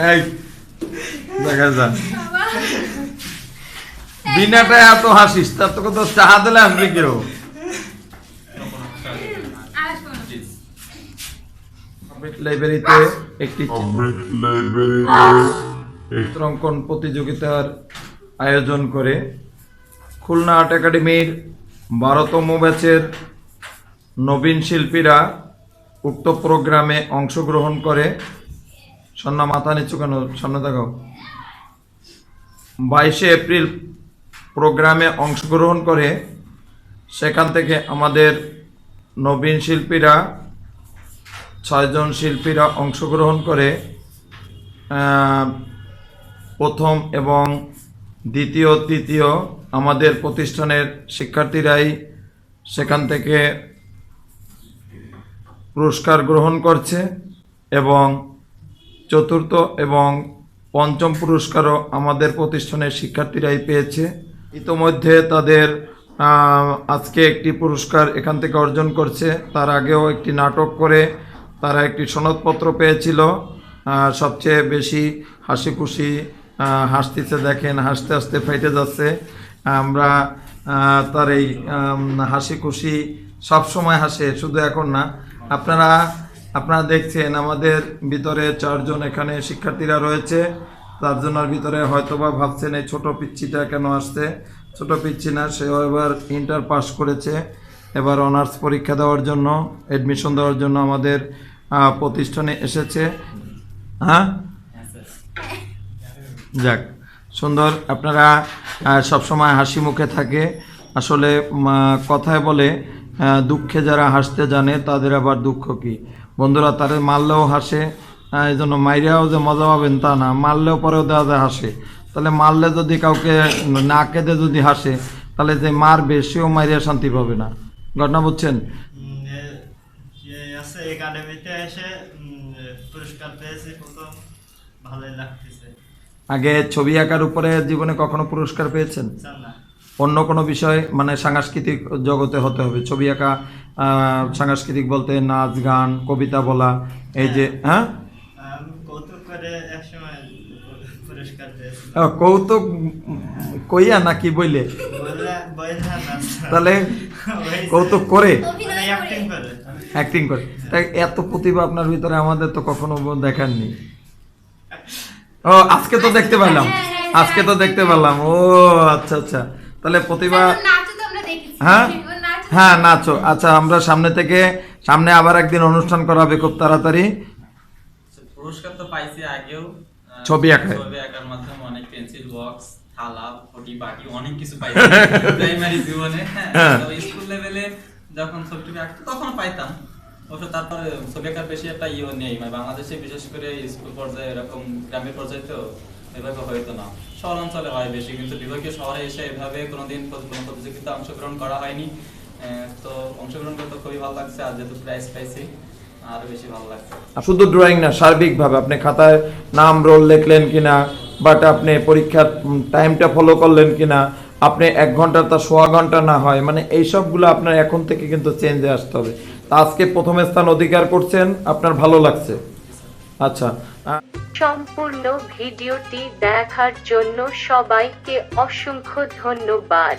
এই দেখা যান বিনাটা এত হাসিস তার তো কত চাহা দিলে আসবে কেউ। লাইব্রেরিতে একটি চিত্রাঙ্কন প্রতিযোগিতার আয়োজন করে খুলনা আর্ট একাডেমির 12তম ব্যাচের নবীন শিল্পীরা উক্ত প্রোগ্রামে অংশগ্রহণ করে। সন্না মাথা নিচু কেন, সামনে দেখাও। 22শে এপ্রিল প্রোগ্রামে অংশগ্রহণ করে সেখান থেকে আমাদের নবীন শিল্পীরা 6 জন শিল্পীরা অংশগ্রহণ করে প্রথম এবং দ্বিতীয় তৃতীয় আমাদের প্রতিষ্ঠানের শিক্ষার্থীরাই সেখান থেকে পুরস্কার গ্রহণ করছে এবং চতুর্থ এবং পঞ্চম পুরস্কারও আমাদের প্রতিষ্ঠানের শিক্ষার্থীরাই পেয়েছে। ইতোমধ্যে তাদের আজকে একটি পুরস্কার এখান থেকে অর্জন করছে। তার আগেও একটি নাটক করে তারা একটি সনদপত্র পেয়েছিল। সবচেয়ে বেশি হাসি খুশি হাসতেছে, দেখেন হাসতে হাসতে ফেটে যাচ্ছে। আমরা তার এই হাসি খুশি সব সময় হাসে, শুধু এখন না। আপনারা দেখছেন আমাদের ভিতরে 4 জন এখানে শিক্ষার্থীরা রয়েছে। 4 জনের ভিতরে হয়তোবা ভাবছেন এই ছোট পিচ্ছিটা কেন আসছে। ছোট পিচ্ছি না, সেও এবার ইন্টার পাস করেছে, এবার অনার্স পরীক্ষা দেওয়ার জন্য অ্যাডমিশন দেওয়ার জন্য আমাদের প্রতিষ্ঠানে এসেছে। হ্যাঁ, যাক সুন্দর। আপনারা সবসময় হাসি মুখে থাকে। আসলে কথায় বলে দুঃখে যারা হাসতে জানে তাদের আবার দুঃখ কি। বন্ধুরা, তারা মারলেও হাসে, এই জন্য মাইরেও যে মজা পাবেন তা না, মারলেও পরেও দেওয়া যায় হাসে। তাহলে মারলে যদি কাউকে না কেঁদে যদি হাসে, তাহলে যে মারবে সেও মাইরিয়া শান্তি পাবে না। ঘটনা বুঝছেন? একাডেমিতে এসে পুরস্কার পেয়েছি, প্রথম ভালোই লাগতেছে। আগে ছবি আঁকার উপরে জীবনে কখনো পুরস্কার পেয়েছেন? অন্য কোনো বিষয়, মানে সাংস্কৃতিক জগতে হতে হবে। ছবি আঁকা, সাংস্কৃতিক বলতে নাচ গান কবিতা বলা, এই যে হ্যাঁ কৌতুক করে একসময় পুরস্কার পেয়েছি। কৌতুক কইয়া নাকি বইলে? তাহলে কৌতুক করে অ্যাক্টিং করে। তাই এত প্রতিভা আপনার ভিতরে আমাদের তো কখনো দেখাননি। ও আজকে তো দেখতে পেলাম, আজকে তো দেখতে পেলাম। ও আচ্ছা আচ্ছা, তাহলে প্রতিভা। হ্যাঁ হ্যাঁ, নাচো। আচ্ছা, আমরা সামনে আবার একদিন অনুষ্ঠান করা হবে খুব তাড়াতাড়ি। পুরস্কার তো পাইছি আগেও, ছবি আঁকার মাধ্যমে অনেক পেন্সিল বক্স, থালা, ফটি বাটি অনেক কিছু পাইছি প্রাইমারি জীবনে। হ্যাঁ, স্কুল লেভেলে যখন ছবি আঁকতাম তখন পাইতাম। অবশ্য তারপরে ছবি আঁকার বেশি একটা নেই, মানে বাংলাদেশে বিশেষ করে স্কুল পর্যায়ে, এরকম গ্রামের পর্যায়ে তো এভাবে হয়তো না। শহর অঞ্চলে হয় বেশি, কিন্তু বিভাগীয় শহরে এসে এভাবে কোনোদিন কোনো প্রতিযোগিতা অংশগ্রহণ করা হয়নি। তো অংশগ্রহণ করতে খুবই ভালো লাগছে, আর যেহেতু প্রাইজ পাইছি আরো বেশি ভালো লাগছে। শুধু ড্রয়িং না, সার্বিকভাবে আপনি খাতায় নাম রোল লিখলেন কিনা, বাট আপনি পরীক্ষার টাইমটা ফলো করলেন কিনা, আপনি 1 ঘন্টা তা 1.25 ঘন্টা না হয়, মানে এই সবগুলো আপনার এখন থেকে কিন্তু চেঞ্জে আসতে হবে। আজকে প্রথম স্থান অধিকার করছেন, আপনার ভালো লাগছে। আচ্ছা, সম্পূর্ণ ভিডিওটি দেখার জন্য সবাইকে অসংখ্য ধন্যবাদ।